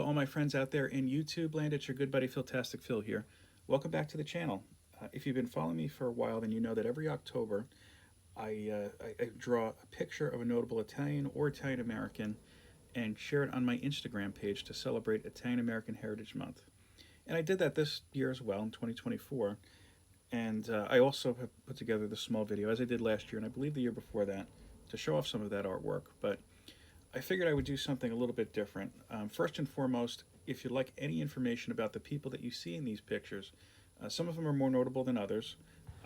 All my friends out there in YouTube land, it's your good buddy Philtastic Phil here. Welcome back to the channel. If you've been following me for a while, then you know that every October I draw a picture of a notable Italian or Italian American and share it on my Instagram page to celebrate Italian American Heritage Month. And I did that this year as well in 2024. And I also have put together this small video, as I did last year, and I believe the year before that, to show off some of that artwork. But I figured I would do something a little bit different. First and foremost, if you'd like any information about the people that you see in these pictures, some of them are more notable than others.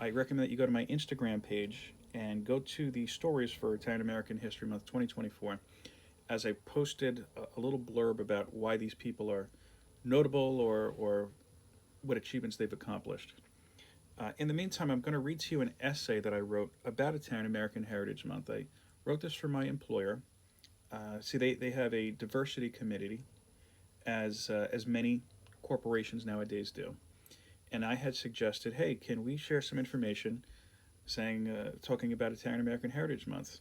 I recommend that you go to my Instagram page and go to the stories for Italian American History Month 2024, as I posted a little blurb about why these people are notable or what achievements they've accomplished. In the meantime, I'm going to read to you an essay that I wrote about Italian American Heritage Month. I wrote this for my employer. They have a diversity committee, as many corporations nowadays do. And I had suggested, hey, can we share some information talking about Italian American Heritage Month?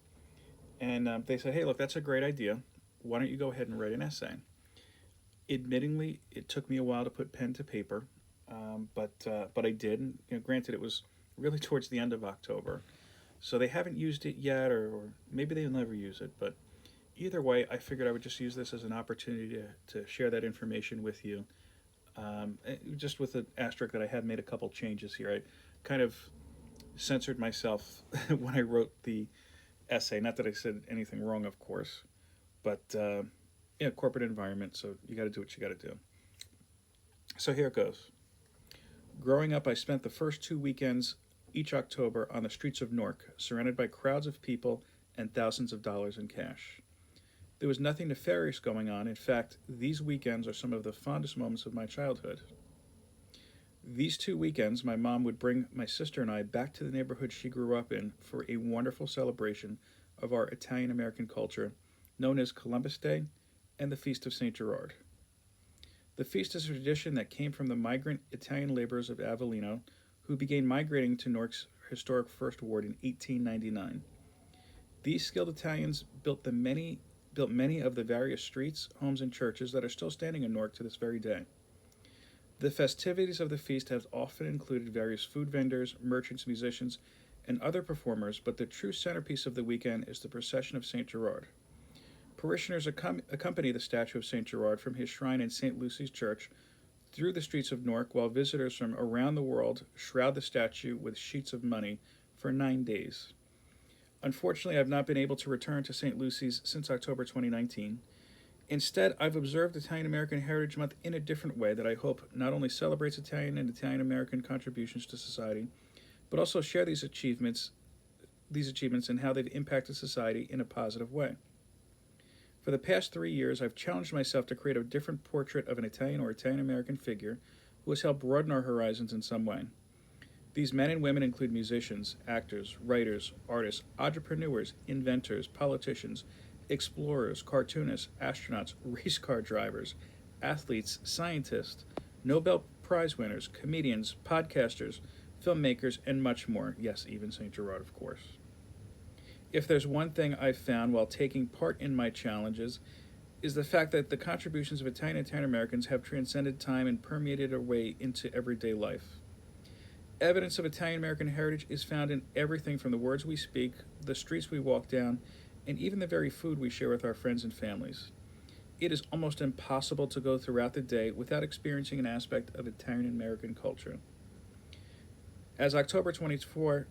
And they said, hey, look, that's a great idea. Why don't you go ahead and write an essay? Admittingly, it took me a while to put pen to paper, but I did. And, granted, it was really towards the end of October, so they haven't used it yet, or maybe they'll never use it. But either way, I figured I would just use this as an opportunity to share that information with you. Just with an asterisk that I have made a couple changes here. I kind of censored myself when I wrote the essay. Not that I said anything wrong, of course, but corporate environment, so you got to do what you got to do. So here it goes. Growing up, I spent the first 2 weekends each October on the streets of Newark, surrounded by crowds of people and thousands of dollars in cash. There was nothing nefarious going on. In fact, these weekends are some of the fondest moments of my childhood. These 2 weekends, my mom would bring my sister and I back to the neighborhood she grew up in for a wonderful celebration of our Italian American culture, known as Columbus Day and the Feast of St. Gerard. The feast is a tradition that came from the migrant Italian laborers of Avellino, who began migrating to Newark's historic First Ward in 1899. These skilled Italians built many of the various streets, homes, and churches that are still standing in Newark to this very day. The festivities of the feast have often included various food vendors, merchants, musicians, and other performers, but the true centerpiece of the weekend is the procession of St. Gerard. Parishioners accompany the statue of St. Gerard from his shrine in St. Lucy's Church through the streets of Newark, while visitors from around the world shroud the statue with sheets of money for 9 days. Unfortunately, I've not been able to return to St. Lucy's since October 2019. Instead, I've observed Italian American Heritage Month in a different way that I hope not only celebrates Italian and Italian American contributions to society, but also share these achievements and how they've impacted society in a positive way. For the past 3 years, I've challenged myself to create a different portrait of an Italian or Italian American figure who has helped broaden our horizons in some way. These men and women include musicians, actors, writers, artists, entrepreneurs, inventors, politicians, explorers, cartoonists, astronauts, race car drivers, athletes, scientists, Nobel Prize winners, comedians, podcasters, filmmakers, and much more. Yes, even St. Gerard, of course. If there's one thing I've found while taking part in my challenges, is the fact that the contributions of Italian and Italian Americans have transcended time and permeated their way into everyday life. Evidence of Italian American heritage is found in everything from the words we speak, the streets we walk down, and even the very food we share with our friends and families. It is almost impossible to go throughout the day without experiencing an aspect of Italian American culture. As October 2024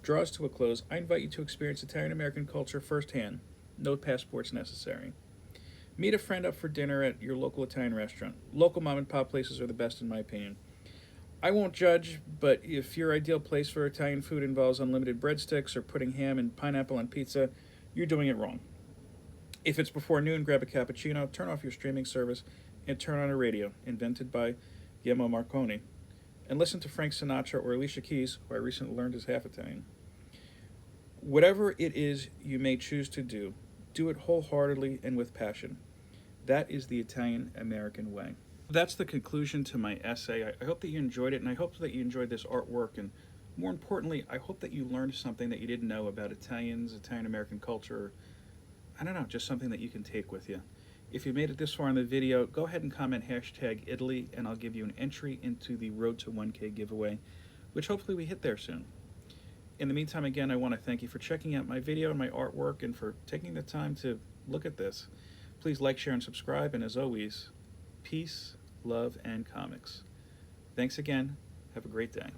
draws to a close, I invite you to experience Italian American culture firsthand. No passports necessary. Meet a friend up for dinner at your local Italian restaurant. Local mom and pop places are the best in my opinion. I won't judge, but if your ideal place for Italian food involves unlimited breadsticks or putting ham and pineapple on pizza, you're doing it wrong. If it's before noon, grab a cappuccino, turn off your streaming service, and turn on a radio, invented by Guillermo Marconi, and listen to Frank Sinatra or Alicia Keys, who I recently learned is half Italian. Whatever it is you may choose to do it wholeheartedly and with passion. That is the Italian American way. That's the conclusion to my essay. I hope that you enjoyed it, and I hope that you enjoyed this artwork and More importantly, I hope that you learned something that you didn't know about Italians, Italian American culture. I don't know, just something that you can take with you. If you made it this far in the video, go ahead and comment hashtag Italy, and I'll give you an entry into the Road to 1K giveaway, which hopefully we hit there soon. In the meantime, again, I want to thank you for checking out my video and my artwork and for taking the time to look at this. Please like, share, and subscribe, and as always, peace, love, and comics. Thanks again. Have a great day.